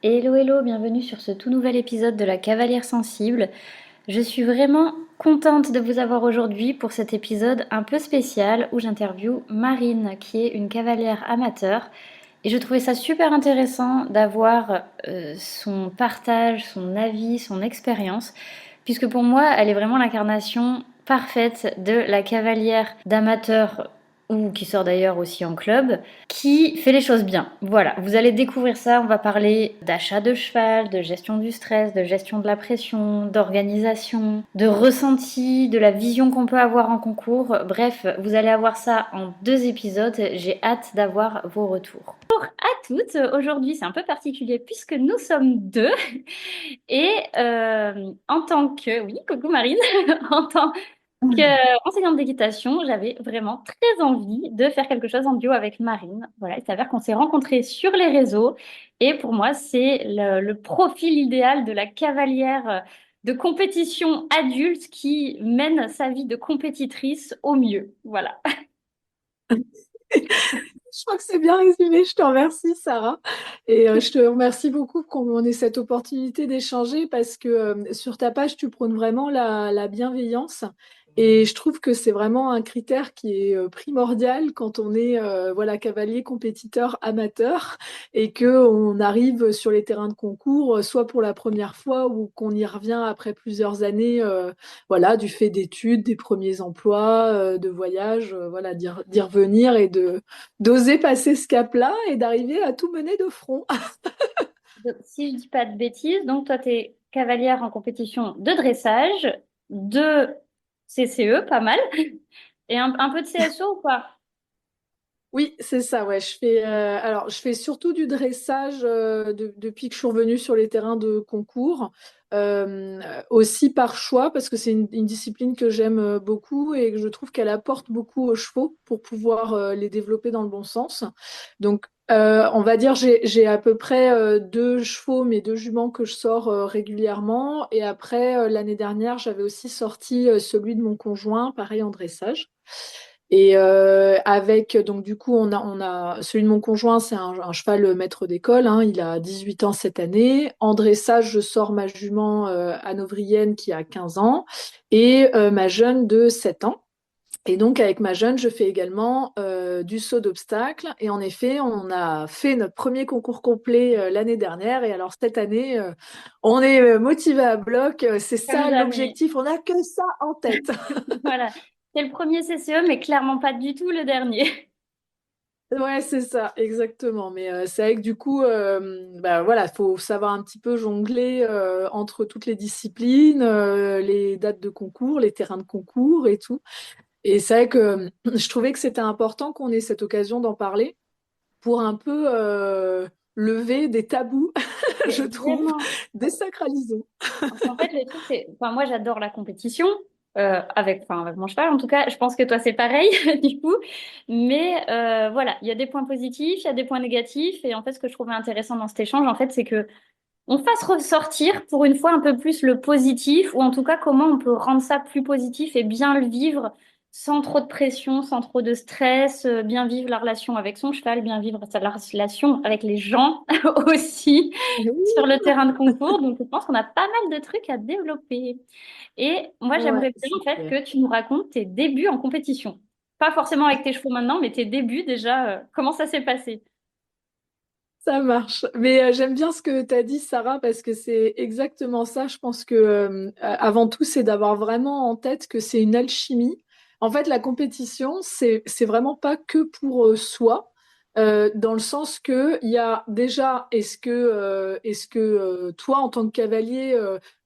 Hello, hello, bienvenue sur ce tout nouvel épisode de la Cavalière Sensible. Je suis vraiment contente de vous avoir aujourd'hui pour cet épisode un peu spécial où j'interviewe Marine, qui est une cavalière amateur. Et je trouvais ça super intéressant d'avoir son partage, son avis, son expérience, puisque pour moi, elle est vraiment l'incarnation parfaite de la cavalière d'amateur ou qui sort d'ailleurs aussi en club, qui fait les choses bien. Voilà, vous allez découvrir ça, on va parler d'achat de cheval, de gestion du stress, de gestion de la pression, d'organisation, de ressenti, de la vision qu'on peut avoir en concours. Bref, vous allez avoir ça en 2 épisodes, j'ai hâte d'avoir vos retours. Bonjour à toutes, aujourd'hui c'est un peu particulier puisque nous sommes deux et en tant que, oui, coucou Marine, en tant enseignante d'équitation, j'avais vraiment très envie de faire quelque chose en duo avec Marine. Voilà, il s'avère qu'on s'est rencontrés sur les réseaux et pour moi, c'est le profil idéal de la cavalière de compétition adulte qui mène sa vie de compétitrice au mieux. Voilà. Je crois que c'est bien résumé. Je te remercie, Sarah. Et je te remercie beaucoup qu'on ait cette opportunité d'échanger parce que sur ta page, tu prônes vraiment la bienveillance. Et je trouve que c'est vraiment un critère qui est primordial quand on est voilà, cavalier, compétiteur, amateur et qu'on arrive sur les terrains de concours, soit pour la première fois ou qu'on y revient après plusieurs années voilà, du fait d'études, des premiers emplois, de voyages, voilà, d'y revenir et d'oser passer ce cap-là et d'arriver à tout mener de front. Donc, si je dis pas de bêtises, donc toi, tu es cavalière en compétition de dressage, de CCE, pas mal, et un peu de CSO ou pas? Oui, c'est ça, ouais. Alors, je fais surtout du dressage depuis que je suis revenue sur les terrains de concours, aussi par choix, parce que c'est une discipline que j'aime beaucoup et que je trouve qu'elle apporte beaucoup aux chevaux pour pouvoir les développer dans le bon sens. Donc, on va dire, j'ai à peu près 2 chevaux, mais 2 juments que je sors régulièrement. Et après, l'année dernière, j'avais aussi sorti celui de mon conjoint, pareil en dressage. Et avec, donc du coup, on a celui de mon conjoint, c'est un cheval maître d'école, hein, il a 18 ans cette année. En dressage, je sors ma jument hanovrienne qui a 15 ans et ma jeune de 7 ans. Et donc, avec ma jeune, je fais également du saut d'obstacle. Et en effet, on a fait notre premier concours complet l'année dernière. Et alors, cette année, on est motivé à bloc. C'est Comme ça jamais. l'objectif. On n'a que ça en tête. Voilà. C'est le premier CCE, mais clairement pas du tout le dernier. Ouais, c'est ça, exactement. Mais c'est vrai que du coup, bah, voilà, faut savoir un petit peu jongler entre toutes les disciplines, les dates de concours, les terrains de concours et tout. Et c'est vrai que je trouvais que c'était important qu'on ait cette occasion d'en parler pour un peu lever des tabous, Mais je trouve, vraiment. désacralisons. Parce qu'en fait, le truc, c'est. Enfin, moi, j'adore la compétition, avec mon cheval, en tout cas. Je pense que toi, c'est pareil, du coup. Mais voilà, il y a des points positifs, il y a des points négatifs. Et en fait, ce que je trouvais intéressant dans cet échange, en fait, c'est que on fasse ressortir pour une fois un peu plus le positif, ou en tout cas comment on peut rendre ça plus positif et bien le vivre sans trop de pression, sans trop de stress, bien vivre la relation avec son cheval, bien vivre la relation avec les gens aussi sur le terrain de concours. Donc je pense qu'on a pas mal de trucs à développer. Et moi Ouais, j'aimerais bien c'est en fait clair. que tu nous racontes tes débuts en compétition. Pas forcément avec tes chevaux maintenant, mais tes débuts déjà, comment ça s'est passé? Ça marche. Mais j'aime bien ce que tu as dit, Sarah, parce que c'est exactement ça. Je pense que avant tout, c'est d'avoir vraiment en tête que c'est une alchimie. En fait, la compétition, c'est vraiment pas que pour soi, dans le sens que il y a déjà, est-ce que toi, en tant que cavalier,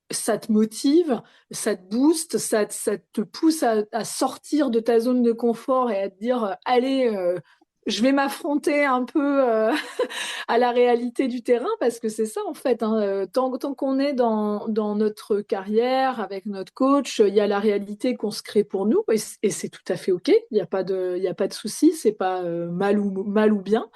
ça te motive, ça te booste, ça te pousse à sortir de ta zone de confort et à te dire, allez, je vais m'affronter un peu à la réalité du terrain, parce que c'est ça en fait, hein. Tant qu'on est dans notre carrière avec notre coach, il y a la réalité qu'on se crée pour nous et c'est tout à fait OK. Il y a pas de souci, c'est pas mal ou bien.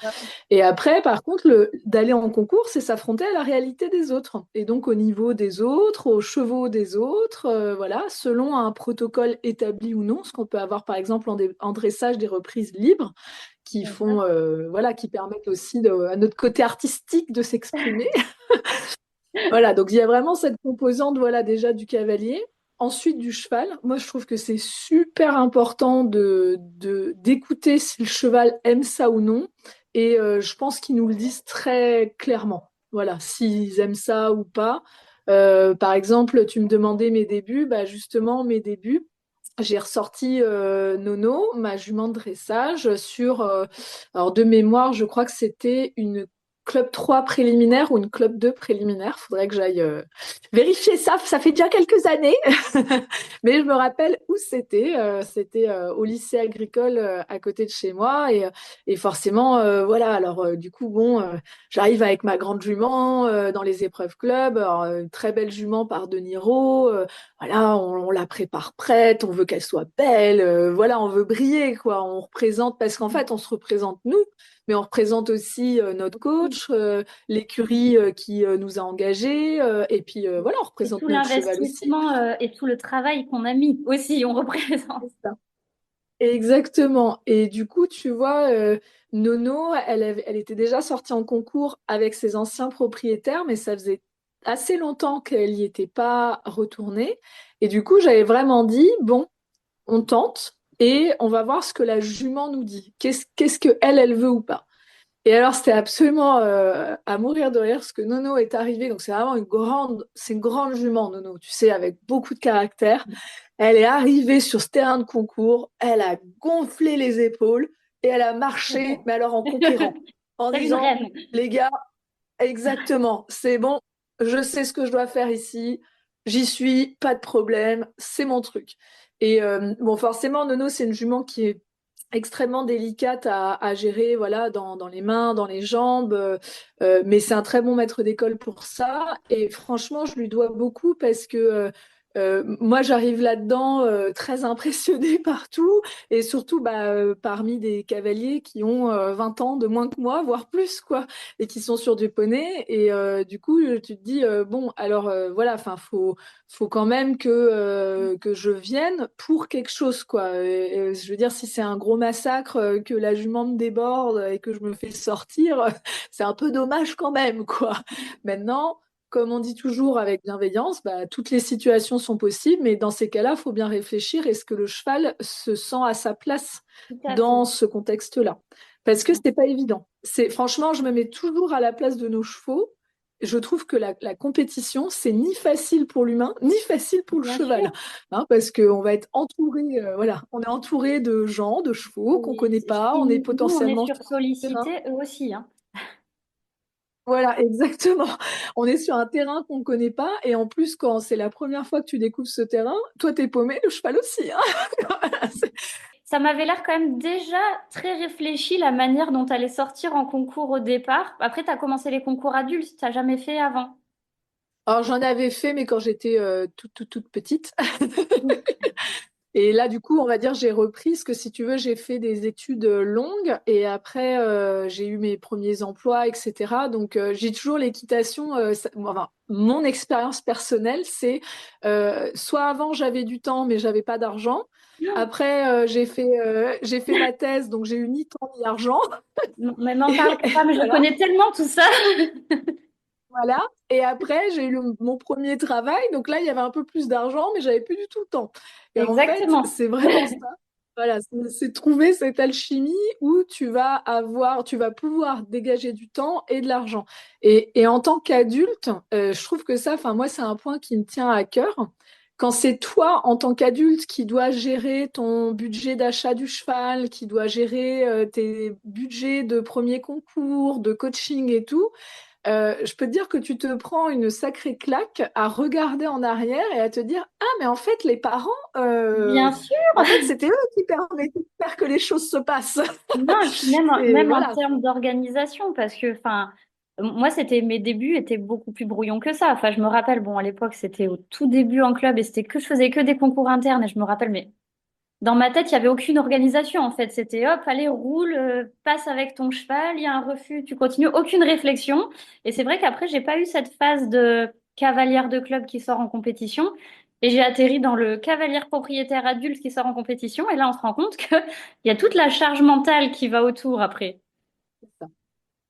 Et après, par contre, d'aller en concours, c'est s'affronter à la réalité des autres. Et donc au niveau des autres, aux chevaux des autres, voilà, selon un protocole établi ou non, ce qu'on peut avoir par exemple en dressage des reprises libres qui font, D'accord. voilà, qui permettent aussi à notre côté artistique de s'exprimer. Voilà, donc il y a vraiment cette composante, voilà, déjà du cavalier. Ensuite, du cheval. Moi, je trouve que c'est super important d'écouter si le cheval aime ça ou non. Et je pense qu'ils nous le disent très clairement. Voilà, s'ils aiment ça ou pas. Par exemple, tu me demandais mes débuts. Bah, justement, mes débuts, j'ai ressorti Nono, ma jument de dressage, alors de mémoire, je crois que c'était une Club 3 préliminaire ou une Club 2 préliminaire. Faudrait que j'aille vérifier ça. Ça fait déjà quelques années. Mais je me rappelle où c'était. C'était au lycée agricole à côté de chez moi. Et forcément, voilà. Alors, du coup, bon, j'arrive avec ma grande jument dans les épreuves club. Alors, une très belle jument par De Niro. Voilà, on la prépare prête. On veut qu'elle soit belle. Voilà, on veut briller, quoi. On représente, parce qu'en fait, on se représente nous, mais on représente aussi notre coach, l'écurie qui nous a engagés, et puis voilà, on Et tout représente notre cheval aussi. l'investissement et tout le travail qu'on a mis aussi, on représente. C'est ça. Exactement. Et du coup, tu vois, Nono, elle était déjà sortie en concours avec ses anciens propriétaires, mais ça faisait assez longtemps qu'elle n'y était pas retournée. Et du coup, j'avais vraiment dit, bon, on tente et on va voir ce que la jument nous dit. Qu'est-ce que elle veut ou pas. Et alors, c'était absolument à mourir de rire parce que Nono est arrivée. Donc, c'est vraiment c'est une grande jument, Nono, tu sais, avec beaucoup de caractère. Elle est arrivée sur ce terrain de concours, elle a gonflé les épaules et elle a marché, mais alors en conquérant, en Telle une disant, reine. les gars, exactement, c'est bon, je sais ce que je dois faire ici, j'y suis, pas de problème, c'est mon truc. Et bon, forcément, Nono, c'est une jument qui est extrêmement délicate à gérer, voilà, dans les mains, dans les jambes, mais c'est un très bon maître d'école pour ça. Et franchement, je lui dois beaucoup parce que moi, j'arrive là-dedans très impressionnée par tout, et surtout parmi des cavaliers qui ont 20 ans de moins que moi, voire plus, quoi, et qui sont sur du poney. Et du coup, tu te dis, bon, alors voilà, enfin, faut quand même que je vienne pour quelque chose, quoi. Et je veux dire, si c'est un gros massacre, que la jument me déborde et que je me fais sortir, c'est un peu dommage quand même, quoi. Maintenant, comme on dit toujours avec bienveillance, bah, toutes les situations sont possibles, mais dans ces cas-là, il faut bien réfléchir, est-ce que le cheval se sent à sa place Tout à dans fait. ce contexte-là? Parce que c'est pas évident. Franchement, je me mets toujours à la place de nos chevaux. Je trouve que la compétition, c'est ni facile pour l'humain, ni facile pour le Bien sûr. cheval. Hein, parce qu'on va être entouré, voilà, on est entouré de gens, de chevaux qu'on Et connaît pas, si on est nous, on est potentiellement sur sur un terrain. sollicité, eux aussi, hein. Voilà, exactement. On est sur un terrain qu'on ne connaît pas, et en plus, quand c'est la première fois que tu découvres ce terrain, toi, t'es paumé, le cheval aussi, hein. Voilà, Ça m'avait l'air quand même déjà très réfléchi la manière dont tu allais sortir en concours au départ. Après, tu as commencé les concours adultes, tu jamais fait avant. Alors, j'en avais fait, mais quand j'étais toute petite. Et là, du coup, on va dire, j'ai repris, parce que si tu veux, j'ai fait des études longues, et après, j'ai eu mes premiers emplois, etc. Donc, j'ai toujours l'équitation, enfin, mon expérience personnelle, c'est soit avant, j'avais du temps, mais j'avais pas d'argent. Après, j'ai fait ma thèse, donc j'ai eu ni temps ni argent. Non, mais m'en parle Et pas, mais je voilà. connais tellement tout ça. Voilà. Et après, j'ai eu mon premier travail. Donc là, il y avait un peu plus d'argent, mais j'avais plus du tout le temps. Et en fait, Exactement. c'est vraiment ça. Voilà, c'est trouver cette alchimie où tu vas pouvoir dégager du temps et de l'argent. Et en tant qu'adulte, je trouve que ça, enfin, moi, c'est un point qui me tient à cœur. Quand c'est toi, en tant qu'adulte, qui dois gérer ton budget d'achat du cheval, qui dois gérer tes budgets de premier concours, de coaching et tout, je peux te dire que tu te prends une sacrée claque à regarder en arrière et à te dire, ah, mais en fait, les parents, Bien sûr. en fait, c'était eux qui permettaient de faire que les choses se passent. Non, et puis même, Et même en voilà. termes d'organisation, parce que, enfin, moi, mes débuts étaient beaucoup plus brouillons que ça. Enfin, je me rappelle, bon, à l'époque, c'était au tout début en club et je faisais que des concours internes et je me rappelle, mais dans ma tête, il n'y avait aucune organisation, en fait. C'était hop, allez, roule, passe avec ton cheval, il y a un refus, tu continues, aucune réflexion. Et c'est vrai qu'après, j'ai pas eu cette phase de cavalière de club qui sort en compétition. Et j'ai atterri dans le cavalier propriétaire adulte qui sort en compétition. Et là, on se rend compte qu'il y a toute la charge mentale qui va autour après.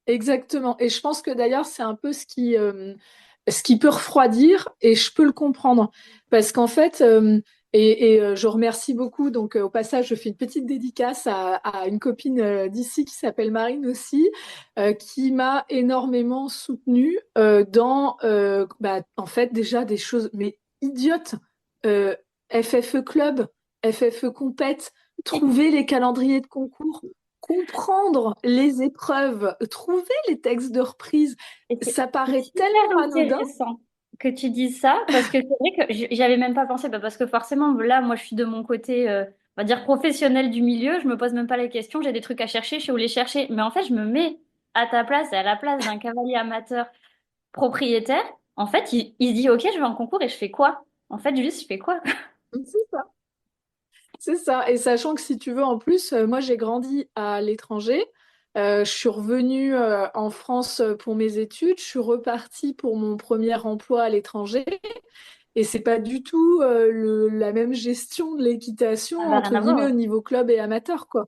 Exactement. Et je pense que d'ailleurs, c'est un peu ce qui peut refroidir, et je peux le comprendre. Parce qu'en fait, je remercie beaucoup, donc au passage, je fais une petite dédicace à une copine d'ici qui s'appelle Marine aussi, qui m'a énormément soutenue en fait, déjà des choses, mais idiotes. Euh, FFE Club, FFE Compète, trouver les calendriers de concours, comprendre les épreuves, trouver les textes de reprise, Et ça c'est paraît super tellement anodin. intéressant que tu dises ça, parce que c'est vrai que j'avais même pas pensé, bah, parce que forcément, là, moi, je suis de mon côté, on va dire, professionnel du milieu, je me pose même pas la question, j'ai des trucs à chercher, je sais où les chercher, mais en fait, je me mets à ta place et à la place d'un cavalier amateur propriétaire. En fait, il se dit, OK, je vais en concours et je fais quoi? En fait, juste, je fais quoi? C'est ça. C'est ça. Et sachant que si tu veux, en plus, moi j'ai grandi à l'étranger. Je suis revenue en France pour mes études. Je suis repartie pour mon premier emploi à l'étranger. Et c'est pas du tout la même gestion de l'équitation, Ça va rien entre guillemets, au avoir. niveau club et amateur, quoi.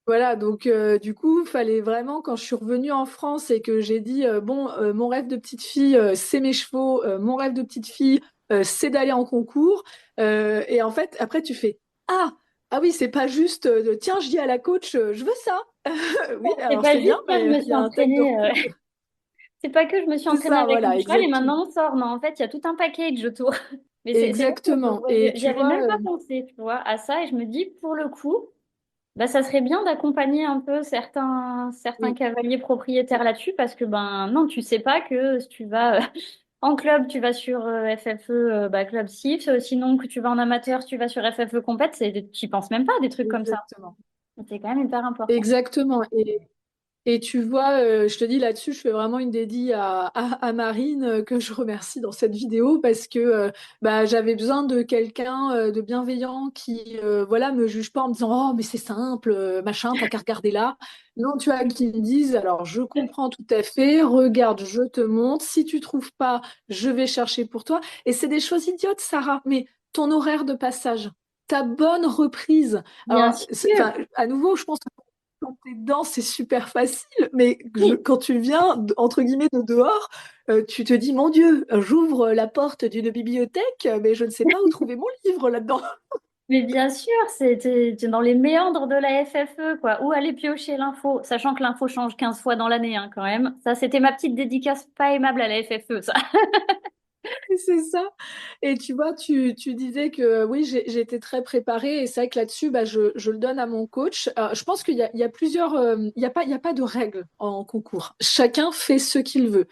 Voilà, donc du coup, il fallait vraiment, quand je suis revenue en France et que j'ai dit, bon, mon rêve de petite fille, c'est mes chevaux, mon rêve de petite fille, c'est d'aller en concours. Et en fait, après, tu fais, ah, ah oui, c'est pas juste, tiens, je dis à la coach, je veux ça. Oui, C'est alors pas c'est bien, juste, tiens, je mais me il y suis a un texte de entraînée. reprise. C'est pas que je me suis C'est entraînée ça, avec mon voilà, cheval et exactement. maintenant on sort. Non, en fait, il y a tout un package autour. Mais c'est vrai que Exactement. ouais, Et j'y tu avais vois, même pas pensé, tu vois, à ça. Et je me dis, pour le coup, bah, ça serait bien d'accompagner un peu certains oui, cavaliers propriétaires là-dessus parce que, ben non, tu sais pas que si tu vas en club, tu vas sur FFE bah, Club SIF. Sinon, que tu vas en amateur, tu vas sur FFE Compète. Tu penses même pas à des trucs comme ça. exactement. C'est quand même hyper important. Exactement. Et tu vois, je te dis là-dessus, je fais vraiment une dédie à Marine, que je remercie dans cette vidéo parce que bah, j'avais besoin de quelqu'un de bienveillant qui voilà, me juge pas en me disant «Oh, mais c'est simple, machin, t'as qu'à regarder là». Non, tu vois, qui me disent «Alors, je comprends tout à fait, regarde, je te montre. Si tu trouves pas, je vais chercher pour toi». Et c'est des choses idiotes, Sarah, mais ton horaire de passage, ta bonne reprise. Bien Alors, sûr. enfin, à nouveau, je pense quand t'es dedans, c'est super facile, mais quand tu viens, entre guillemets, de dehors, tu te dis, mon Dieu, j'ouvre la porte d'une bibliothèque, mais je ne sais pas où trouver mon livre là-dedans. Mais bien sûr, t'es dans les méandres de la FFE, quoi. Où aller piocher l'info, sachant que l'info change 15 fois dans l'année, hein, quand même. Ça, c'était ma petite dédicace pas aimable à la FFE, ça. C'est ça. Et tu vois, tu disais que oui, j'ai été très préparée, et c'est vrai que là-dessus, bah, je le donne à mon coach. Je pense il y a plusieurs, il y a pas de règles en concours. Chacun fait ce qu'il veut.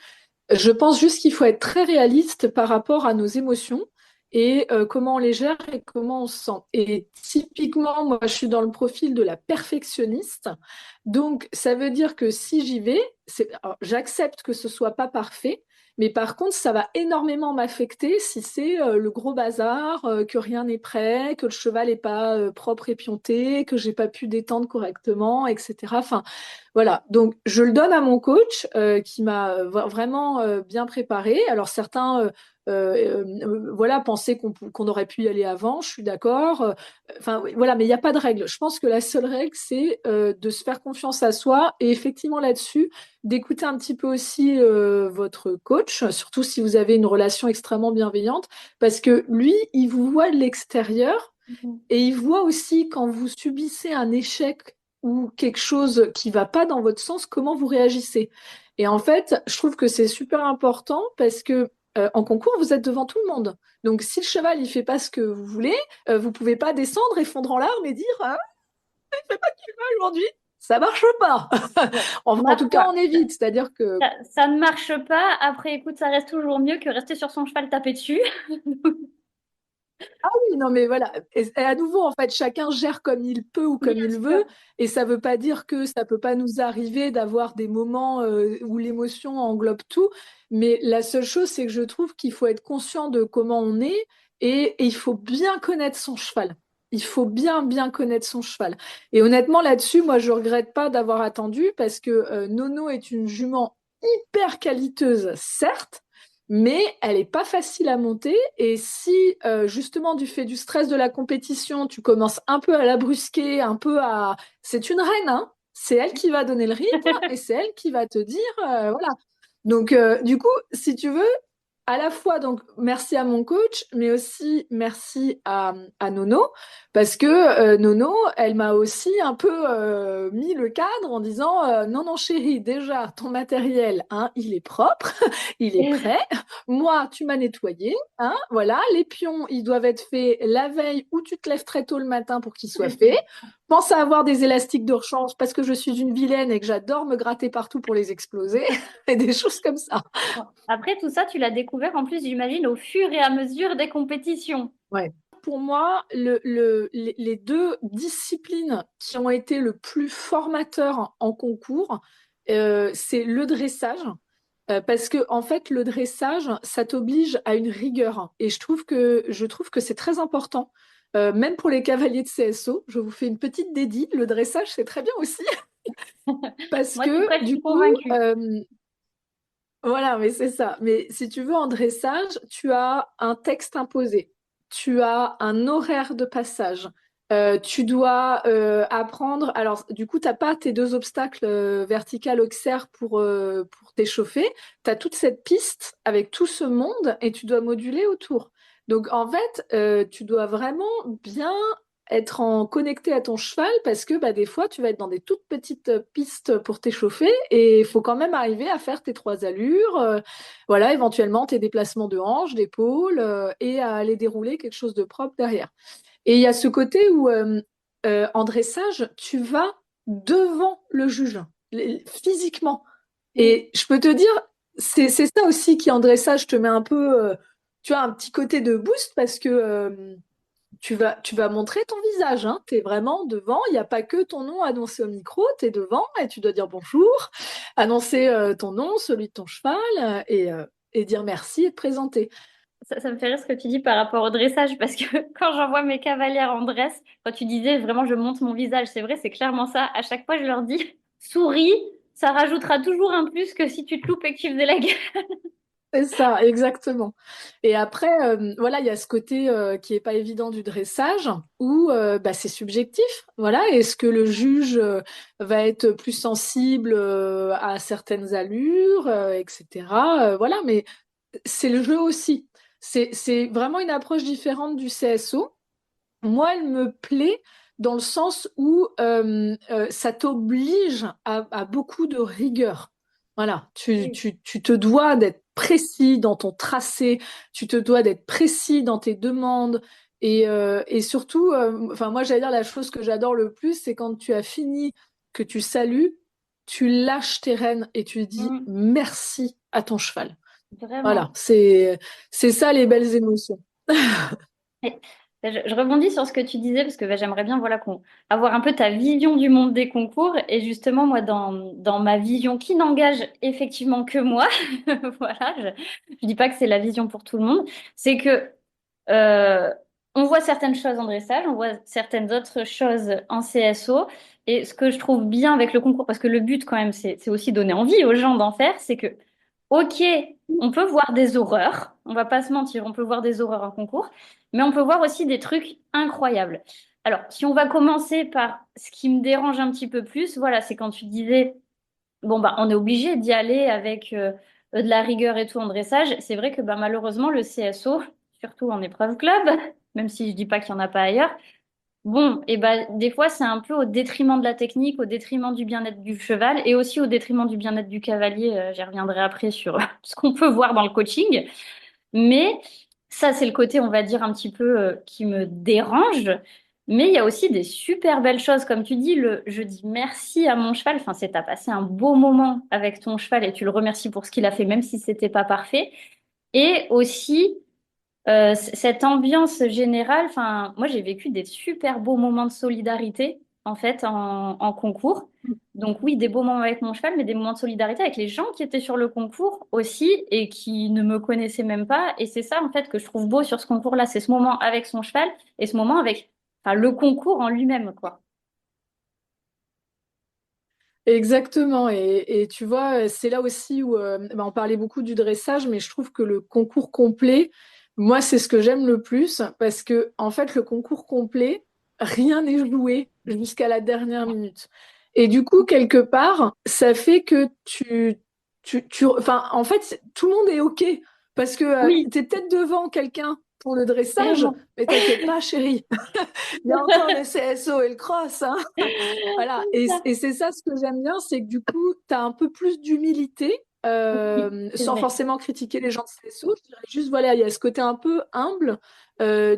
Je pense juste qu'il faut être très réaliste par rapport à nos émotions et comment on les gère et comment on se sent. Et typiquement, moi, je suis dans le profil de la perfectionniste. Donc, ça veut dire que si j'y vais, alors, j'accepte que ce soit pas parfait, mais par contre, ça va énormément m'affecter si c'est le gros bazar, que rien n'est prêt, que le cheval n'est pas propre et pianté, que j'ai pas pu détendre correctement, etc. Enfin, voilà, donc je le donne à mon coach qui m'a vraiment bien préparé. Alors certains voilà, pensaient qu'on aurait pu y aller avant, je suis d'accord. Enfin oui, voilà, mais il n'y a pas de règle. Je pense que la seule règle, c'est de se faire confiance à soi et effectivement là-dessus, d'écouter un petit peu aussi votre coach, surtout si vous avez une relation extrêmement bienveillante, parce que lui, il vous voit de l'extérieur Mhm. et il voit aussi quand vous subissez un échec ou quelque chose qui va pas dans votre sens, comment vous réagissez. Et en fait, je trouve que c'est super important parce que en concours, vous êtes devant tout le monde. Donc, si le cheval il fait pas ce que vous voulez, vous pouvez pas descendre et fondre en larmes et dire ah, il fait pas ce qu'il veut aujourd'hui. Ça marche pas. Bon, En ma tout cas, foi, on évite. C'est-à-dire que ça ne marche pas. Après, écoute, ça reste toujours mieux que rester sur son cheval taper dessus. oui, non, mais voilà. Et à nouveau, en fait, chacun gère comme il peut ou comme Bien il sûr. veut. Et ça ne veut pas dire que ça peut pas nous arriver d'avoir des moments où l'émotion englobe tout. Mais la seule chose, c'est que je trouve qu'il faut être conscient de comment on est et il faut bien connaître son cheval. Il faut bien, bien connaître son cheval. Et honnêtement, là-dessus, moi, je regrette pas d'avoir attendu parce que Nono est une jument hyper qualiteuse, certes, mais elle est pas facile à monter. Et si justement du fait du stress de la compétition, tu commences un peu à la brusquer, un peu à... C'est une reine, hein. C'est elle qui va donner le rythme et c'est elle qui va te dire, voilà. Donc, du coup, si tu veux, à la fois, donc, merci à mon coach, mais aussi merci à Nono, parce que Nono, elle m'a aussi un peu mis le cadre en disant, non, non, chérie, déjà, ton matériel, hein, il est propre, il est prêt. Moi, tu m'as nettoyé, hein, voilà. Les pions, ils doivent être faits la veille ou tu te lèves très tôt le matin pour qu'ils soient faits. Pense à avoir des élastiques de rechange parce que je suis une vilaine et que j'adore me gratter partout pour les exploser et des choses comme ça. Bon. Après, tout ça, tu l'as découvert en plus, j'imagine, au fur et à mesure des compétitions. Ouais. Pour moi, les deux disciplines qui ont été le plus formateurs en concours, c'est le dressage. Parce que en fait, le dressage, ça t'oblige à une rigueur. Et je trouve que c'est très important. Même pour les cavaliers de CSO, je vous fais une petite dédie. Le dressage, c'est très bien aussi. Parce Moi, tout que près, je suis du coup, convaincue. voilà, mais c'est ça. Mais si tu veux, en dressage, tu as un texte imposé, tu as un horaire de passage, tu dois apprendre. Alors, du coup, tu n'as pas tes deux obstacles vertical auxerre pour t'échauffer. Tu as toute cette piste avec tout ce monde et tu dois moduler autour. Donc, en fait, tu dois vraiment bien être en connecté à ton cheval parce que bah, des fois, tu vas être dans des toutes petites pistes pour t'échauffer et il faut quand même arriver à faire tes trois allures, voilà, éventuellement tes déplacements de hanches, d'épaule et à aller dérouler quelque chose de propre derrière. Et il y a ce côté où en dressage, tu vas devant le juge, physiquement. Oui. Et je peux te dire, c'est ça aussi qui en dressage te met un peu, tu as un petit côté de boost parce que tu vas montrer ton visage, hein. Tu es vraiment devant. Il n'y a pas que ton nom annoncé au micro. Tu es devant et tu dois dire bonjour, annoncer ton nom, celui de ton cheval et dire merci et te présenter. Ça me fait rire ce que tu dis par rapport au dressage, parce que quand j'envoie mes cavalières en dress, quand tu disais vraiment je monte mon visage, c'est vrai, c'est clairement ça. À chaque fois, je leur dis souris, ça rajoutera toujours un plus que si tu te loupes et que tu faisais la gueule. C'est ça, exactement. Et après, voilà, il y a ce côté qui est pas évident du dressage où bah, c'est subjectif. Voilà, est-ce que le juge va être plus sensible à certaines allures, etc. Voilà, mais c'est le jeu aussi. C'est vraiment une approche différente du CSO. Moi, elle me plaît dans le sens où ça t'oblige à beaucoup de rigueur. Voilà, Oui. tu te dois d'être précis dans ton tracé, tu te dois d'être précis dans tes demandes. Et surtout, enfin, moi, j'allais dire la chose que j'adore le plus, c'est quand tu as fini, que tu salues, tu lâches tes rênes et tu dis Mm, merci à ton cheval. Voilà, vraiment. c'est ça les belles émotions. Et je rebondis sur ce que tu disais parce que bah, j'aimerais bien voilà, avoir un peu ta vision du monde des concours. Et justement, moi, dans ma vision qui n'engage effectivement que moi, voilà, je dis pas que c'est la vision pour tout le monde, c'est que euh, on voit certaines choses en dressage, on voit certaines autres choses en CSO. Et ce que je trouve bien avec le concours, parce que le but quand même, c'est aussi donner envie aux gens d'en faire, c'est que, ok, on peut voir des horreurs, on va pas se mentir, on peut voir des horreurs en concours, mais on peut voir aussi des trucs incroyables. Alors, si on va commencer par ce qui me dérange un petit peu plus, voilà, c'est quand tu disais, bon, bah, on est obligé d'y aller avec de la rigueur et tout en dressage. C'est vrai que bah, malheureusement, le CSO, surtout en épreuve club, même si je dis pas qu'il y en a pas ailleurs, bon, et ben des fois, c'est un peu au détriment de la technique, au détriment du bien-être du cheval et aussi au détriment du bien-être du cavalier. J'y reviendrai après sur ce qu'on peut voir dans le coaching. Mais ça, c'est le côté, on va dire, un petit peu qui me dérange. Mais il y a aussi des super belles choses, comme tu dis, je dis merci à mon cheval. Enfin, c'est t'as passé un beau moment avec ton cheval et tu le remercies pour ce qu'il a fait, même si c'était pas parfait. Et aussi cette ambiance générale. Enfin, moi, j'ai vécu des super beaux moments de solidarité en fait en concours. Donc oui, des beaux moments avec mon cheval, mais des moments de solidarité avec les gens qui étaient sur le concours aussi et qui ne me connaissaient même pas. Et c'est ça, en fait, que je trouve beau sur ce concours-là. C'est ce moment avec son cheval et ce moment avec, enfin, le concours en lui-même, quoi. Exactement. Et tu vois, c'est là aussi où on parlait beaucoup du dressage, mais je trouve que le concours complet, moi, c'est ce que j'aime le plus parce que, en fait, le concours complet, rien n'est joué jusqu'à la dernière minute. Et du coup, quelque part, ça fait que enfin, en fait, tout le monde est OK parce que Oui, tu es peut-être devant quelqu'un pour le dressage, vraiment. mais t'inquiète pas, chérie. Il y a encore le CSO et le cross, hein. Voilà, et c'est ça ce que j'aime bien, c'est que du coup, tu as un peu plus d'humilité, Oui, c'est sans vrai. forcément critiquer les gens de CSO. Je dirais juste, voilà, il y a ce côté un peu humble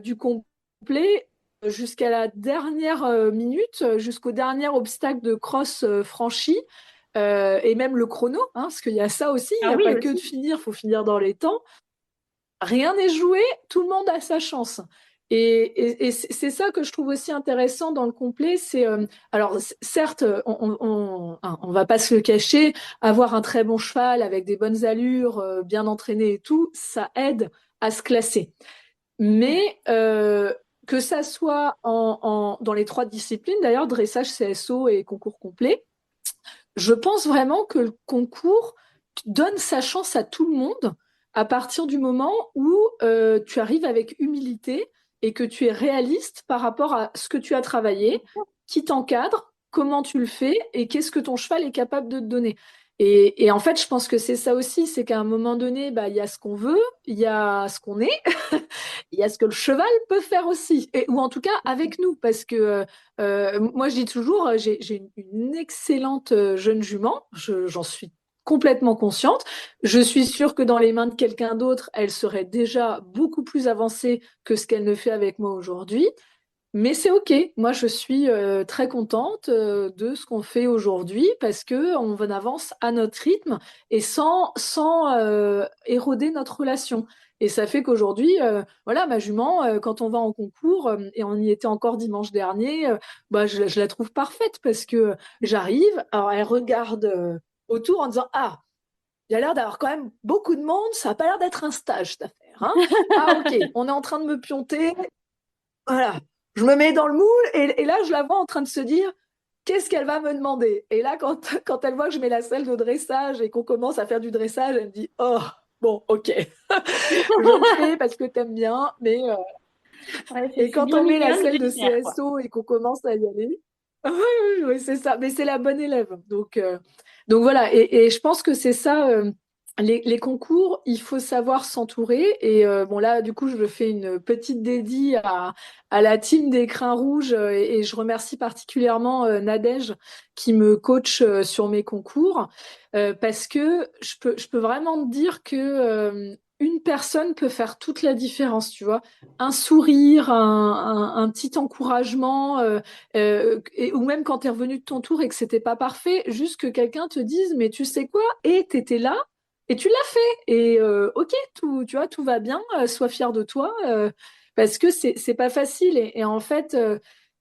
du complet jusqu'à la dernière minute, jusqu'au dernier obstacle de cross franchi, et même le chrono, hein, parce qu'il y a ça aussi, il Ah n'y a oui, pas que de aussi. finir, il faut finir dans les temps. Rien n'est joué, tout le monde a sa chance. Et c'est ça que je trouve aussi intéressant dans le complet, c'est alors certes, on va pas se le cacher, avoir un très bon cheval avec des bonnes allures, bien entraîné et tout, ça aide à se classer. Mais que ça soit dans les trois disciplines, d'ailleurs, dressage, CSO et concours complet, je pense vraiment que le concours donne sa chance à tout le monde à partir du moment où tu arrives avec humilité et que tu es réaliste par rapport à ce que tu as travaillé, qui t'encadre, comment tu le fais et qu'est-ce que ton cheval est capable de te donner. Et en fait, je pense que c'est ça aussi, c'est qu'à un moment donné, bah, il y a ce qu'on veut, il y a ce qu'on est, il y a ce que le cheval peut faire aussi, ou en tout cas avec nous, parce que moi je dis toujours, j'ai une excellente jeune jument, j'en suis complètement consciente. Je suis sûre que dans les mains de quelqu'un d'autre, elle serait déjà beaucoup plus avancée que ce qu'elle ne fait avec moi aujourd'hui. Mais c'est OK. Moi, je suis très contente de ce qu'on fait aujourd'hui parce que on avance à notre rythme et sans éroder notre relation. Et ça fait qu'aujourd'hui, voilà, ma jument, quand on va en concours, et on y était encore dimanche dernier, bah, je la trouve parfaite parce que j'arrive, alors elle regarde autour en disant, ah, il y a l'air d'avoir quand même beaucoup de monde, ça n'a pas l'air d'être un stage, cette affaire, hein. Ah, OK, on est en train de me pionter, voilà, je me mets dans le moule et là, je la vois en train de se dire, qu'est-ce qu'elle va me demander? Et là, quand elle voit que je mets la selle de dressage et qu'on commence à faire du dressage, elle me dit, oh, bon, ok, je le fais parce que t'aimes bien, mais Ouais, et c'est quand bien on met la mignonne, je selle vais de le faire, quoi. CSO et qu'on commence à y aller, oui, oui, oui, c'est ça, mais c'est la bonne élève. Donc voilà, et je pense que c'est ça. Les concours, il faut savoir s'entourer. Et bon, là, du coup, je fais une petite dédie à la team des Crins Rouges et je remercie particulièrement Nadège qui me coach sur mes concours parce que je peux vraiment te dire que une personne peut faire toute la différence, tu vois. Un sourire, un petit encouragement, ou même quand tu es revenu de ton tour et que c'était pas parfait, juste que quelqu'un te dise, mais tu sais quoi, et t'étais là. Et tu l'as fait. Et ok, tu vois, tout va bien. Sois fier de toi parce que c'est pas facile. Et en fait,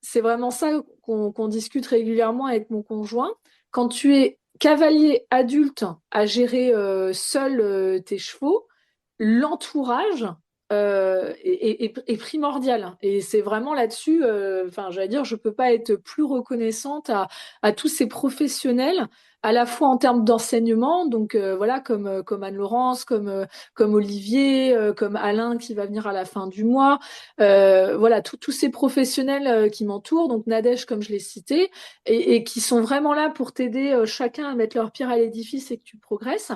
c'est vraiment ça qu'on discute régulièrement avec mon conjoint. Quand tu es cavalier adulte à gérer seul tes chevaux, l'entourage est primordial. Et c'est vraiment là-dessus, enfin, j'allais dire, je peux pas être plus reconnaissante à tous ces professionnels à la fois en termes d'enseignement, donc voilà, comme Anne-Laurence, comme Olivier, comme Alain qui va venir à la fin du mois, voilà, tous ces professionnels qui m'entourent, donc Nadège, comme je l'ai cité, et qui sont vraiment là pour t'aider chacun à mettre leur pierre à l'édifice et que tu progresses.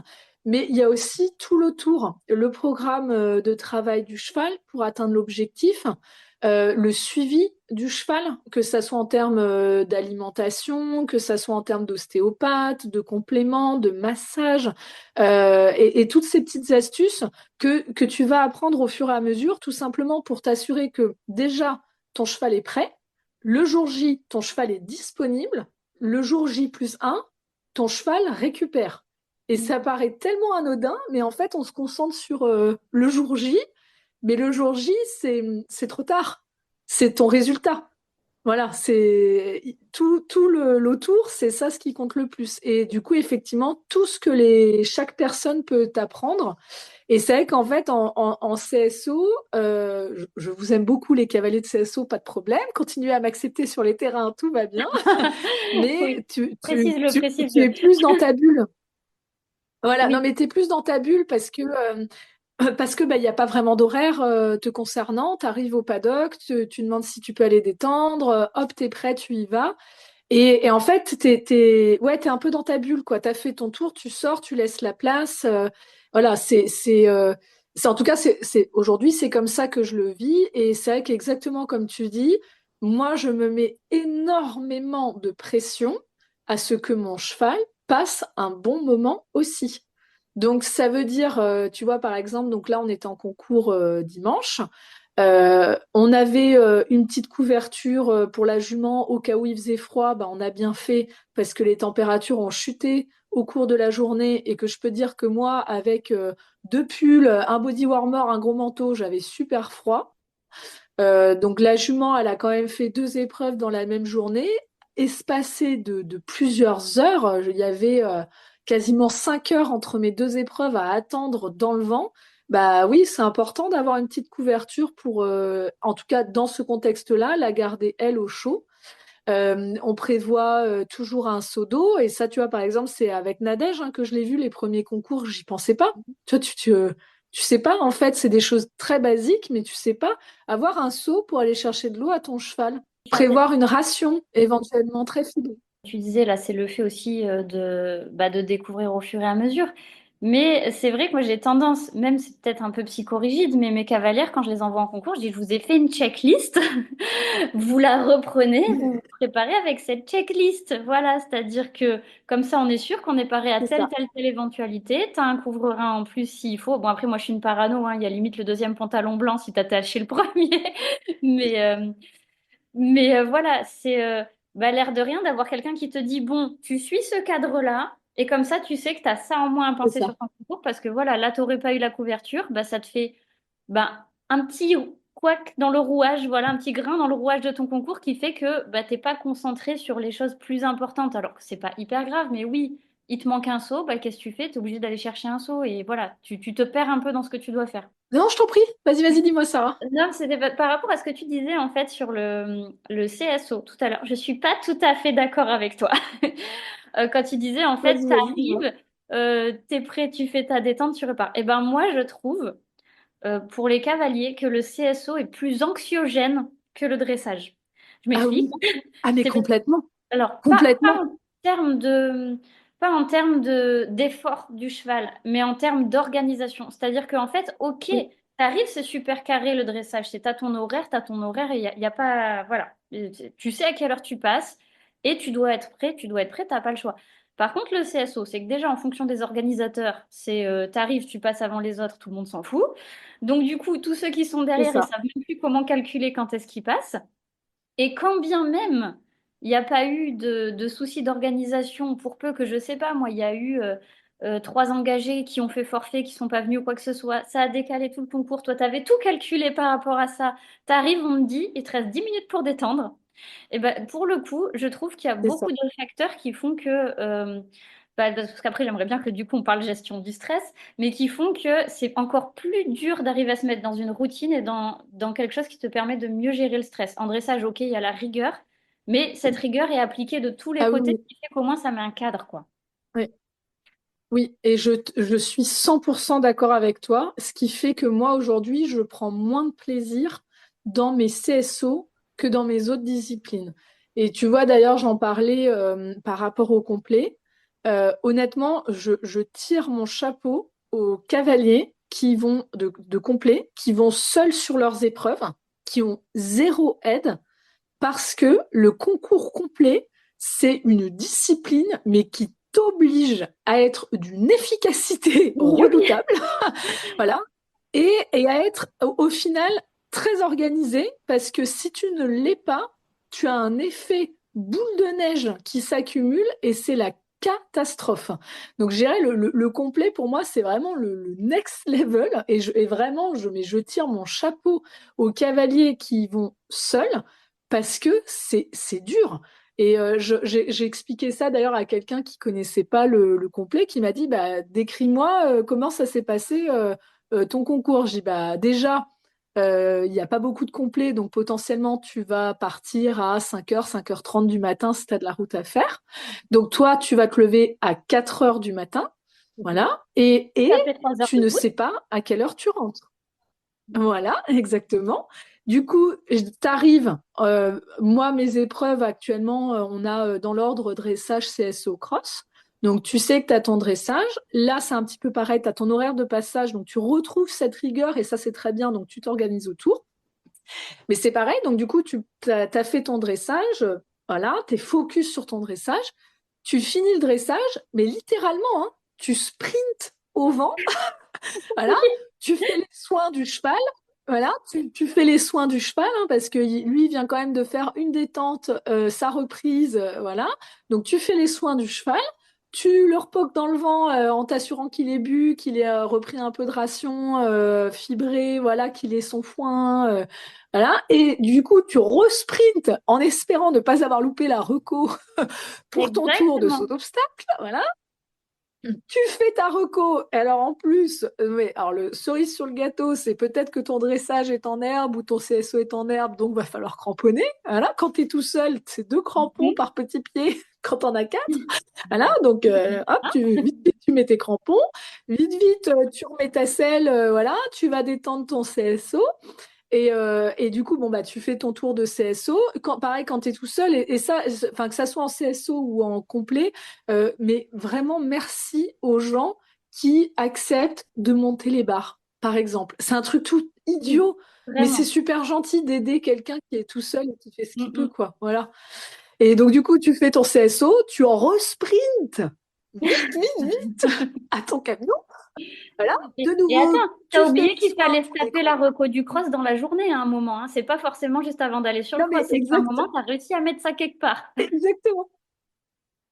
Mais il y a aussi tout l'autour, le programme de travail du cheval pour atteindre l'objectif, le suivi du cheval, que ça soit en termes d'alimentation, que ça soit en termes d'ostéopathe, de compléments, de massage, et toutes ces petites astuces que tu vas apprendre au fur et à mesure, tout simplement pour t'assurer que déjà ton cheval est prêt, le jour J, ton cheval est disponible, le jour J plus un, ton cheval récupère. Et ça paraît tellement anodin, mais en fait, on se concentre sur le jour J, mais le jour J, c'est trop tard. C'est ton résultat. Voilà, c'est tout l'autour, c'est ça ce qui compte le plus. Et du coup, effectivement, tout ce que chaque personne peut apprendre. Et c'est vrai qu'en fait, en CSO, je vous aime beaucoup les cavaliers de CSO, pas de problème. Continuez à m'accepter sur les terrains, tout va bien. Mais Oui, précise-le, tu précise-le. es plus dans ta bulle. Voilà, non, Oui, mais tu es plus dans ta bulle parce que bah, il n'y a pas vraiment d'horaire te concernant. Tu arrives au paddock, tu demandes si tu peux aller détendre, hop, t'es prêt, tu y vas. Et en fait, ouais, t'es un peu dans ta bulle, quoi. T'as fait ton tour, tu sors, tu laisses la place. Voilà, en tout cas, aujourd'hui, c'est comme ça que je le vis. Et c'est vrai qu'exactement comme tu dis, moi, je me mets énormément de pression à ce que mon cheval passe un bon moment aussi. Donc, ça veut dire, tu vois, par exemple, donc là, on était en concours dimanche. On avait une petite couverture pour la jument au cas où il faisait froid. Bah, on a bien fait parce que les températures ont chuté au cours de la journée et que je peux dire que moi, avec deux pulls, un body warmer, un gros manteau, j'avais super froid. Donc la jument, elle a quand même fait deux épreuves dans la même journée, espacées de plusieurs heures. Il y avait quasiment 5 heures entre mes deux épreuves à attendre dans le vent. Bah oui, c'est important d'avoir une petite couverture pour, en tout cas dans ce contexte-là, la garder elle au chaud. On prévoit toujours un seau d'eau et ça, tu vois, par exemple, c'est avec Nadège hein, que je l'ai vu les premiers concours, j'y pensais pas. Tu vois, tu sais pas, en fait, c'est des choses très basiques, mais tu sais pas avoir un seau pour aller chercher de l'eau à ton cheval. Prévoir une ration éventuellement très fibrée. tu disais, là, c'est le fait aussi de découvrir au fur et à mesure. Mais c'est vrai que moi, j'ai tendance, même c'est peut-être un peu psychorigide, mais mes cavalières, quand je les envoie en concours, je dis, je vous ai fait une checklist. Vous la reprenez, vous vous préparez avec cette checklist. Voilà, c'est-à-dire que comme ça, on est sûr qu'on est paré à C'est ça, telle éventualité. Tu as un couvre-rein en plus s'il faut. Bon, après, moi, je suis une parano, hein. Il y a limite le deuxième pantalon blanc si tu as taché le premier. Mais, voilà, c'est l'air de rien d'avoir quelqu'un qui te dit, bon, tu suis ce cadre-là, et comme ça, tu sais que tu as ça en moins à c'est penser ça, sur ton concours, parce que voilà, là, tu n'aurais pas eu la couverture, bah, ça te fait un petit couac dans le rouage, voilà, un petit grain dans le rouage de ton concours qui fait que bah, tu n'es pas concentré sur les choses plus importantes, alors que c'est pas hyper grave, mais oui, il te manque un seau, bah, qu'est-ce que tu fais? Tu es obligé d'aller chercher un seau, et voilà, tu te perds un peu dans ce que tu dois faire. non, je t'en prie. Vas-y, dis-moi, Sarah. Non, c'était par rapport à ce que tu disais en fait sur le CSO tout à l'heure. Je suis pas tout à fait d'accord avec toi. Quand tu disais en fait, Vas-y, dis-moi. t'arrives, t'es prêt, tu fais ta détente, tu repars. Eh ben moi, je trouve pour les cavaliers que le CSO est plus anxiogène que le dressage. Je Ah m'explique. oui. Ah, mais C'est parce que complètement. alors, Complètement. pas en termes d'effort du cheval, mais en termes d'organisation. C'est-à-dire qu'en fait, ok, Oui, t'arrives, c'est super carré le dressage. C'est t'as ton horaire et y a pas, voilà. Tu sais à quelle heure tu passes et tu dois être prêt, t'as pas le choix. Par contre, le CSO, c'est que déjà, en fonction des organisateurs, c'est t'arrives, tu passes avant les autres, tout le monde s'en fout. Donc, du coup, tous ceux qui sont c'est derrière, ils ça. savent même plus comment calculer quand est-ce qu'ils passent. Et quand bien même il n'y a pas eu de soucis d'organisation, pour peu que je sais pas, moi, il y a eu trois engagés qui ont fait forfait, qui sont pas venus ou quoi que ce soit, ça a décalé tout le concours. Toi, tu avais tout calculé par rapport à ça. Tu arrives, on te dit, il te reste 10 minutes pour détendre. Et ben, pour le coup, je trouve qu'il y a C'est ça. beaucoup de facteurs qui font que, parce qu'après, j'aimerais bien que du coup, on parle gestion du stress, mais qui font que c'est encore plus dur d'arriver à se mettre dans une routine et dans quelque chose qui te permet de mieux gérer le stress. En dressage, ok, il y a la rigueur, mais cette rigueur est appliquée de tous les Ah côtés, oui, ce qui fait qu'au moins ça met un cadre, quoi. oui. Oui, et je suis 100% d'accord avec toi, ce qui fait que moi, aujourd'hui, je prends moins de plaisir dans mes CSO que dans mes autres disciplines. Et tu vois, d'ailleurs, j'en parlais par rapport au complet. Honnêtement, je tire mon chapeau aux cavaliers qui vont de complet, qui vont seuls sur leurs épreuves, qui ont zéro aide, parce que le concours complet, c'est une discipline, mais qui t'oblige à être d'une efficacité Oui, oui. redoutable, voilà, et à être au final très organisé, parce que si tu ne l'es pas, tu as un effet boule de neige qui s'accumule et c'est la catastrophe. Donc, je dirais le complet pour moi, c'est vraiment le next level et vraiment, je tire mon chapeau aux cavaliers qui vont seuls parce que c'est dur. Et j'ai expliqué ça d'ailleurs à quelqu'un qui connaissait pas le complet, qui m'a dit, bah, décris-moi comment ça s'est passé ton concours. J'ai dit, bah, déjà, il n'y a pas beaucoup de complets, donc potentiellement tu vas partir à 5h, 5h30 du matin si tu as de la route à faire. Donc toi, tu vas te lever à 4h du matin, voilà, et Ça fait 3 heures tu de ne route. sais pas à quelle heure tu rentres. Voilà, exactement. Du coup, t'arrives. Moi, mes épreuves actuellement, on a dans l'ordre dressage, CSO, cross. Donc, tu sais que tu as ton dressage. Là, c'est un petit peu pareil, tu as ton horaire de passage. Donc, tu retrouves cette rigueur et ça, c'est très bien. Donc, tu t'organises autour. Mais c'est pareil. Donc, du coup, tu as fait ton dressage. Voilà, tu es focus sur ton dressage. Tu finis le dressage, mais littéralement, hein, tu sprintes au vent. Voilà, tu fais les soins du cheval. Voilà, tu fais les soins du cheval parce que lui il vient quand même de faire une détente, sa reprise, voilà. Donc tu fais les soins du cheval, tu le repoques dans le vent en t'assurant qu'il ait bu, qu'il ait repris un peu de ration fibrée, voilà, qu'il ait son foin, voilà. Et du coup tu resprintes en espérant ne pas avoir loupé la reco pour ton tour de saut Exactement. d'obstacle, voilà. Tu fais ta reco. Alors en plus, alors le cerise sur le gâteau, c'est peut-être que ton dressage est en herbe ou ton CSO est en herbe, donc va falloir cramponner. Voilà, quand tu es tout seul, c'est 2 crampons Mhm. par petit pied quand on a 4. Voilà, donc hop, vite, vite, tu mets tes crampons, vite, vite, tu remets ta selle, voilà, tu vas détendre ton CSO. Et du coup, bon, bah, tu fais ton tour de CSO. Pareil, quand tu es tout seul, et ça, enfin, que ça soit en CSO ou en complet, mais vraiment merci aux gens qui acceptent de monter les barres, par exemple. C'est un truc tout Oui, idiot, mais c'est vraiment. super gentil d'aider quelqu'un qui est tout seul et qui fait ce qu'il peut, Mhm. quoi. Voilà. Et donc, du coup, tu fais ton CSO, tu en resprintes vite, vite, vite à ton camion. Voilà. De Et nouveau, attends, tu t'as fais oublié les qu'il soins fallait se pour les taper la reco du cross dans la journée à un moment, hein. C'est pas forcément juste avant d'aller sur le Non, mais cross, c'est qu'à un moment, t'as réussi à mettre ça quelque part. exactement.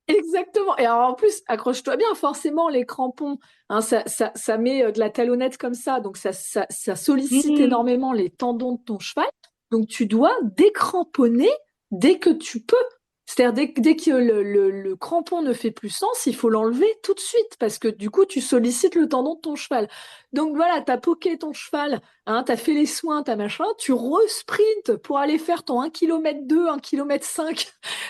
Exactement. Et alors en plus, accroche-toi bien, forcément, les crampons, hein, ça met de la talonnette comme ça, donc ça sollicite Mhm. énormément les tendons de ton cheval. Donc tu dois décramponner dès que tu peux. C'est-à-dire dès que le crampon ne fait plus sens, il faut l'enlever tout de suite parce que du coup, tu sollicites le tendon de ton cheval. Donc voilà, tu as poqué ton cheval, hein, tu as fait les soins, t'as machin, tu resprintes pour aller faire ton 1,2 km, 1,5 km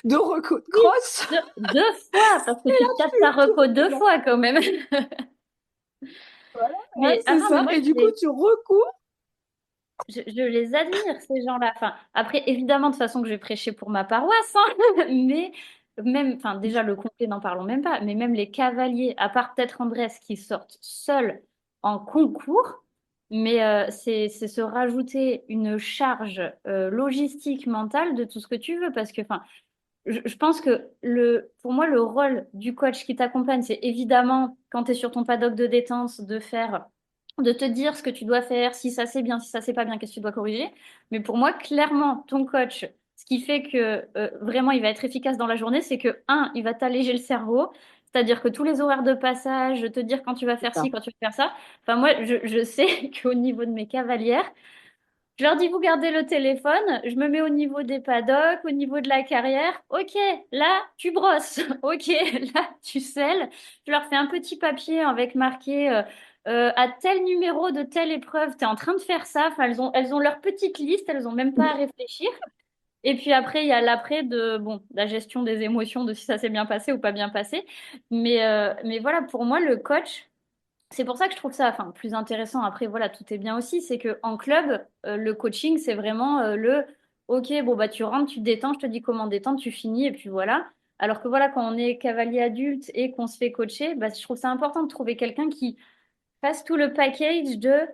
de Oui, cross. deux fois, parce que Et tu là, te tapes ta tu reco fais deux bien. fois quand même. Ouais, Mais c'est attends, mais ça. moi, Et du coup, tu recours. je les admire, ces gens-là. Enfin, après, évidemment, de toute façon que je vais prêcher pour ma paroisse, hein, mais même, enfin, déjà, le complet, n'en parlons même pas, mais même les cavaliers, à part peut-être Andrés, qui sortent seuls en concours, mais c'est se rajouter une charge logistique, mentale de tout ce que tu veux, parce que, enfin, je pense que pour moi, le rôle du coach qui t'accompagne, c'est évidemment, quand tu es sur ton paddock de détente, de te dire ce que tu dois faire, si ça c'est bien, si ça c'est pas bien, qu'est-ce que tu dois corriger. Mais pour moi, clairement, ton coach, ce qui fait que vraiment il va être efficace dans la journée, c'est que, un, il va t'alléger le cerveau. C'est-à-dire que tous les horaires de passage, te dire quand tu vas C'est faire ci, ça. quand tu vas faire ça. Enfin, moi, je sais qu'au niveau de mes cavalières, je leur dis, vous gardez le téléphone, je me mets au niveau des paddocks, au niveau de la carrière. Ok, là, tu brosses. Ok, là, tu selles. Je leur fais un petit papier avec marqué à tel numéro de telle épreuve, tu es en train de faire ça. Enfin, elles ont leur petite liste, elles ont même pas à réfléchir. Et puis après, il y a l'après de bon, la gestion des émotions, de si ça s'est bien passé ou pas bien passé. Mais voilà, pour moi, le coach, c'est pour ça que je trouve ça enfin, plus intéressant. Après, voilà, tout est bien aussi. C'est que en club, le coaching, c'est vraiment OK, bon, bah, tu rentres, tu te détends, je te dis comment détendre, tu finis, et puis voilà. Alors que voilà, quand on est cavalier adulte et qu'on se fait coacher, bah, je trouve ça important de trouver quelqu'un qui fasse tout le package de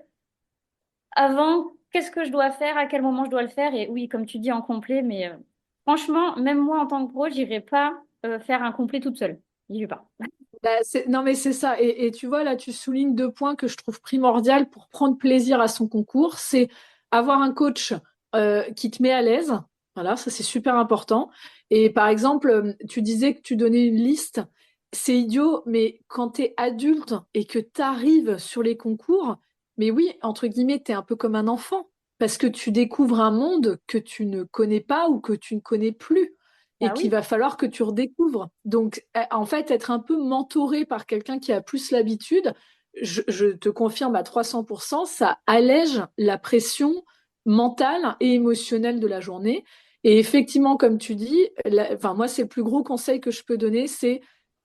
avant, qu'est-ce que je dois faire, à quel moment je dois le faire. Et oui, comme tu dis, en complet, mais franchement, même moi, en tant que pro, j'irai pas faire un complet toute seule. J'y vais pas. Bah, non, mais c'est ça. Et tu vois, là, tu soulignes 2 points que je trouve primordial pour prendre plaisir à son concours. C'est avoir un coach qui te met à l'aise. Voilà, ça, c'est super important. Et par exemple, tu disais que tu donnais une liste. C'est idiot, mais quand tu es adulte et que tu arrives sur les concours, mais oui, entre guillemets, tu es un peu comme un enfant. parce que tu découvres un monde que tu ne connais pas ou que tu ne connais plus et Bah qu'il oui, va falloir que tu redécouvres. Donc, en fait, être un peu mentoré par quelqu'un qui a plus l'habitude, je te confirme à 300%, ça allège la pression mentale et émotionnelle de la journée. Et effectivement, comme tu dis, enfin, moi, c'est le plus gros conseil que je peux donner, c'est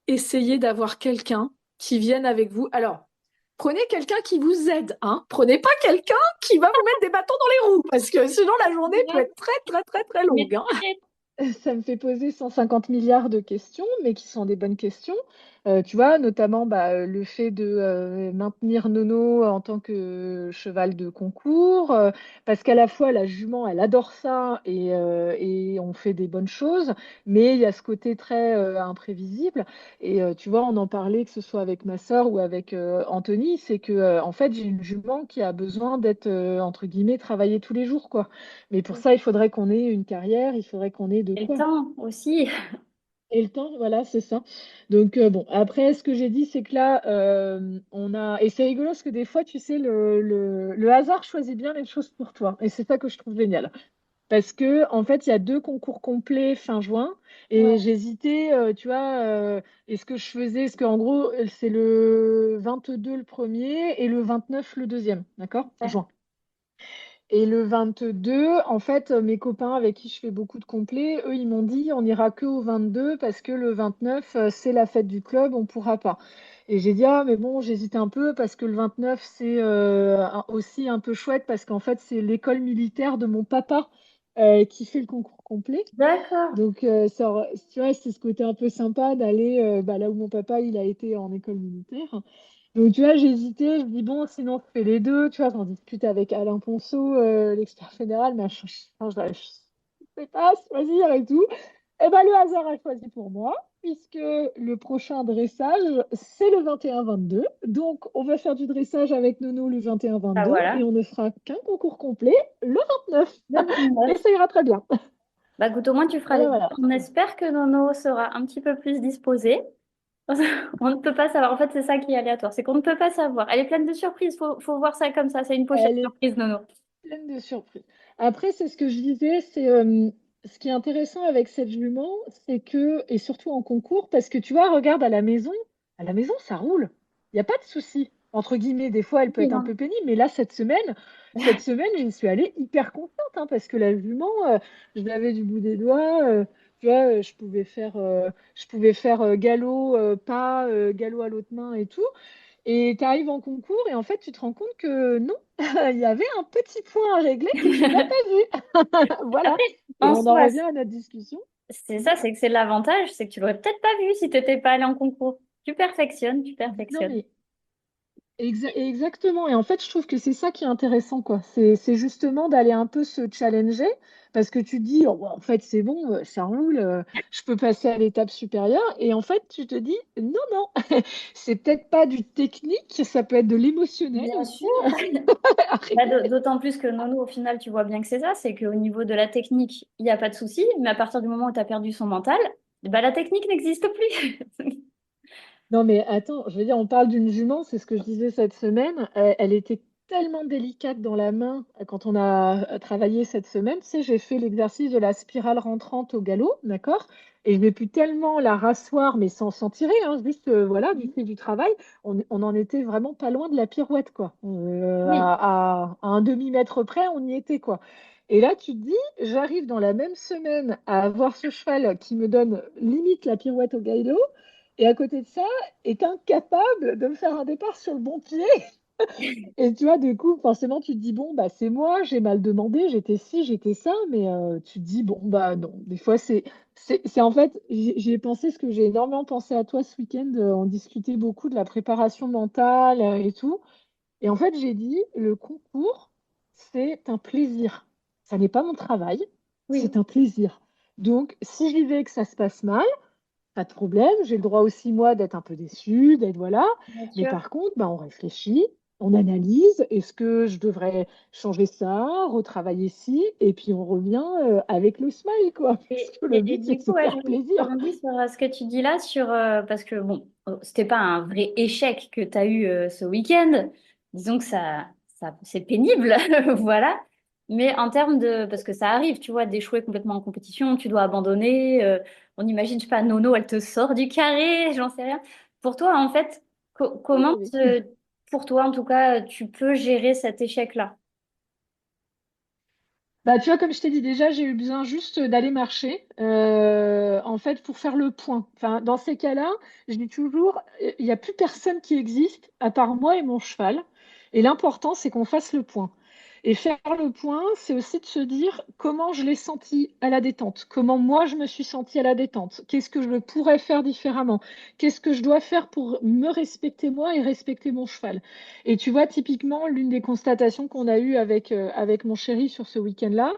essayer d'avoir quelqu'un qui vienne avec vous. Alors, prenez quelqu'un qui vous aide, hein. Prenez pas quelqu'un qui va vous mettre des bâtons dans les roues, parce que sinon la journée peut ouais, être très très très très mais longue, hein. t'inquiète. Ça me fait poser 150 milliards de questions, mais qui sont des bonnes questions. Tu vois, notamment le fait de maintenir Nono en tant que cheval de concours, parce qu'à la fois la jument, elle adore ça et on fait des bonnes choses, mais il y a ce côté très imprévisible. Et tu vois, on en parlait, que ce soit avec ma sœur ou avec Anthony, c'est que en fait, j'ai une jument qui a besoin d'être, entre guillemets, travaillée tous les jours, quoi. Mais pour ça, il faudrait qu'on ait une carrière, il faudrait qu'on ait de Et le quoi. temps aussi. Et le temps, voilà, c'est ça. Donc, bon, après, ce que j'ai dit, c'est que là, on a. Et c'est rigolo parce que des fois, tu sais, le hasard choisit bien les choses pour toi. Et c'est ça que je trouve génial. Parce que, en fait, il y a 2 concours complets fin juin. Et Ouais, j'hésitais, tu vois, et ce que je faisais, parce qu'en gros, c'est le 22 le premier et le 29 le deuxième, d'accord? ouais. Juin. Et le 22, en fait, mes copains avec qui je fais beaucoup de complets, eux, ils m'ont dit on n'ira que au 22 parce que le 29, c'est la fête du club, on pourra pas. Et j'ai dit ah mais bon, j'hésite un peu parce que le 29, c'est aussi un peu chouette parce qu'en fait, c'est l'école militaire de mon papa qui fait le concours complet. D'accord. Donc, tu vois, c'est ce côté un peu sympa d'aller là où mon papa il a été en école militaire. Donc, tu vois, j'ai hésité. Je me dis, bon, sinon, on fait les deux. Tu vois, j'en discute avec Alain Ponceau, l'expert fédéral, mais je sais pas choisir et tout. Et ben, le hasard a choisi pour moi, puisque le prochain dressage, c'est le 21-22. Donc, on va faire du dressage avec Nono le Bah 21-22 et voilà. on ne fera qu'un concours complet le 29. Le Et 29. ça ira très bien. Bah écoute, au moins tu feras les Voilà, deux. voilà. On espère que Nono sera un petit peu plus disposée. On ne peut pas savoir. En fait, c'est ça qui est aléatoire. C'est qu'on ne peut pas savoir. Elle est pleine de surprises. Faut voir ça comme ça. C'est une pochette Elle est surprise, Nono. pleine de surprises. Après, c'est ce que je disais, c'est ce qui est intéressant avec cette jument, c'est que, et surtout en concours, parce que tu vois, regarde à la maison, ça roule. Il n'y a pas de souci. Entre guillemets, des fois, elle peut Oui, être un non. peu pénible, mais là, cette semaine, j'y suis allée hyper contente, hein, parce que la jument, je l'avais du bout des doigts. Tu vois, je pouvais faire galop, pas, galop à l'autre main et tout. Et tu arrives en concours et en fait, tu te rends compte que non, il y avait un petit point à régler que tu n'as pas vu. Voilà. Après, Et en on en soi, revient à notre discussion. c'est ça, c'est que c'est l'avantage, c'est que tu l'aurais peut-être pas vu si tu n'étais pas allé en concours. Tu perfectionnes, tu Non, perfectionnes. mais exactement. Et en fait, je trouve que c'est ça qui est intéressant, quoi. C'est justement d'aller un peu se challenger parce que tu te dis, oh, ouais, en fait, c'est bon, ça roule, je peux passer à l'étape supérieure. Et en fait, tu te dis, non, non, c'est peut-être pas du technique, ça peut être de l'émotionnel Bien aussi. sûr. Bah, d'autant plus que Nono, au final, tu vois bien que c'est ça, c'est qu'au niveau de la technique, il n'y a pas de souci, mais à partir du moment où tu as perdu son mental, bah, la technique n'existe plus. Non, mais attends, je veux dire, on parle d'une jument, c'est ce que je disais cette semaine. Elle était tellement délicate dans la main quand on a travaillé cette semaine. Tu sais, j'ai fait l'exercice de la spirale rentrante au galop, d'accord? Et j'ai pu tellement la rasseoir, mais sans tirer, hein, juste, voilà, du fait du travail. On en était vraiment pas loin de la pirouette, quoi. Oui. À un demi-mètre près, on y était, quoi. Et là, tu te dis, j'arrive dans la même semaine à avoir ce cheval qui me donne limite la pirouette au galop. Et à côté de ça, est incapable de me faire un départ sur le bon pied. Et tu vois, du coup, forcément, tu te dis, bon, bah, c'est moi, j'ai mal demandé, j'étais ci, j'étais ça, mais tu te dis, bon, bah, non. Des fois, c'est en fait, j'y ai pensé, parce que j'ai énormément pensé à toi ce week-end, on discutait beaucoup de la préparation mentale et tout. Et en fait, j'ai dit, le concours, c'est un plaisir. Ça n'est pas mon travail, c'est Oui, un plaisir. Donc, si j'y vais et que ça se passe mal, pas de problème, j'ai le droit aussi, moi, d'être un peu déçue, d'être voilà. bien Mais sûr. par contre, bah, on réfléchit, on analyse, est-ce que je devrais changer ça, retravailler ci, et puis on revient avec le smile, quoi. Parce que le Et but, c'est de du coup, se ouais, faire je plaisir. rebondis sur ce que tu dis là, parce que bon, c'était pas un vrai échec que tu as eu ce week-end. Disons que ça c'est pénible, voilà. Mais en termes de... Parce que ça arrive, tu vois, d'échouer complètement en compétition, tu dois abandonner. On imagine, je sais pas, Nono, elle te sort du carré, j'en sais rien. Pour toi, en fait, Oui, comment, oui. pour toi, en tout cas, tu peux gérer cet échec-là? Bah, tu vois, comme je t'ai dit déjà, j'ai eu besoin juste d'aller marcher, en fait, pour faire le point. Enfin, dans ces cas-là, je dis toujours, il n'y a plus personne qui existe à part moi et mon cheval. Et l'important, c'est qu'on fasse le point. Et faire le point, c'est aussi de se dire comment je l'ai senti à la détente, comment moi je me suis sentie à la détente, qu'est-ce que je pourrais faire différemment, qu'est-ce que je dois faire pour me respecter moi et respecter mon cheval. Et tu vois, typiquement, l'une des constatations qu'on a eues avec mon chéri sur ce week-end-là,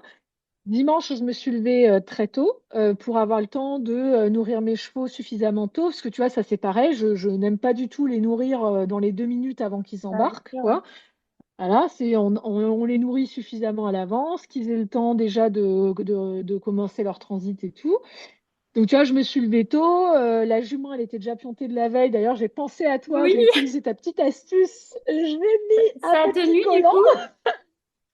dimanche, je me suis levée très tôt pour avoir le temps de nourrir mes chevaux suffisamment tôt, parce que tu vois, ça c'est pareil, je n'aime pas du tout les nourrir dans les 2 minutes avant qu'ils Ah, bien embarquent, sûr. quoi. Voilà, on les nourrit suffisamment à l'avance, qu'ils aient le temps déjà de commencer leur transit et tout. Donc, tu vois, je me suis levée tôt. La jument, elle était déjà piontée de la veille. D'ailleurs, j'ai pensé à toi. Oui, J'ai utilisé ta petite astuce. Je l'ai mis un ça a petit tenu du collant. coup?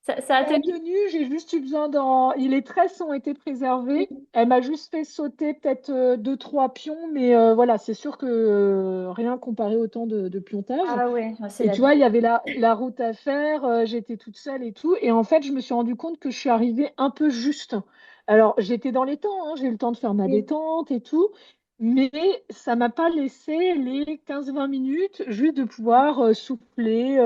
Ça a Ça a tenu? tenu. J'ai juste eu besoin d'en. Les tresses ont été préservées. Oui. Elle m'a juste fait sauter peut-être deux, trois pions. Mais voilà, c'est sûr que rien comparé au temps de piontage. Ah ouais, c'est Et la tu vie. vois, il y avait la route à faire, j'étais toute seule et tout. Et en fait, je me suis rendu compte que je suis arrivée un peu juste. Alors, j'étais dans les temps, hein, j'ai eu le temps de faire ma Oui. détente et tout. Mais ça m'a pas laissé les 15-20 minutes juste de pouvoir souffler,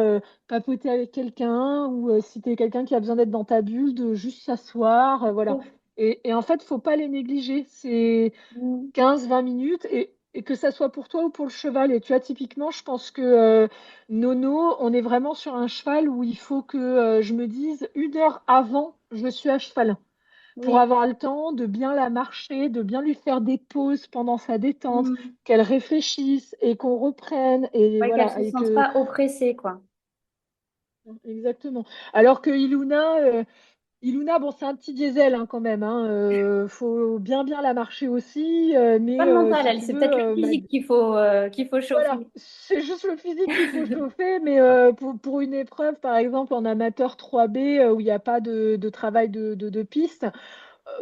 papoter avec quelqu'un ou si tu es quelqu'un qui a besoin d'être dans ta bulle, de juste s'asseoir. Voilà. Et en fait, faut pas les négliger. C'est Mm. 15-20 minutes et que ça soit pour toi ou pour le cheval. Et tu vois, typiquement, je pense que Nono, on est vraiment sur un cheval où il faut que je me dise 1 heure avant, je suis à cheval pour Oui. avoir le temps de bien la marcher, de bien lui faire des pauses pendant sa détente, Mm. qu'elle réfléchisse et qu'on reprenne. Et Ouais, qu'elle voilà, se et sente que pas oppressée, quoi. exactement. Alors que Iluna, bon, c'est un petit diesel hein, quand même. Hein, faut bien la marcher aussi. Pas Mais le mental, si elle, tu c'est veux, peut-être le physique qu'il faut voilà, chauffer. c'est juste le physique qu'il faut chauffer. Mais pour une épreuve, par exemple, en amateur 3B, où il n'y a pas de travail de piste,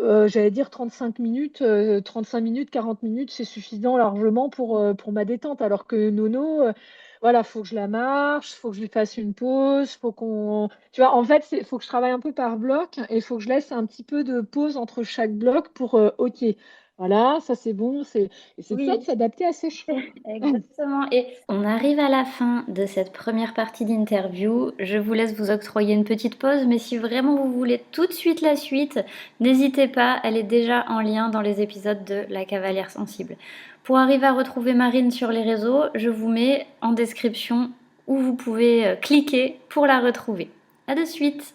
j'allais dire 35 minutes, 35 minutes, 40 minutes, c'est suffisant largement pour ma détente. Alors que Nono, voilà, faut que je la marche, faut que je lui fasse une pause, faut qu'on. Tu vois, en fait, faut que je travaille un peu par bloc et il faut que je laisse un petit peu de pause entre chaque bloc pour, OK, voilà, ça c'est bon. Et c'est ça de Oui. s'adapter à ses chevaux. Exactement. Et on arrive à la fin de cette première partie d'interview. Je vous laisse vous octroyer une petite pause, mais si vraiment vous voulez tout de suite la suite, n'hésitez pas, elle est déjà en lien dans les épisodes de La Cavalière Sensible. Pour arriver à retrouver Marine sur les réseaux, je vous mets en description où vous pouvez cliquer pour la retrouver. À de suite!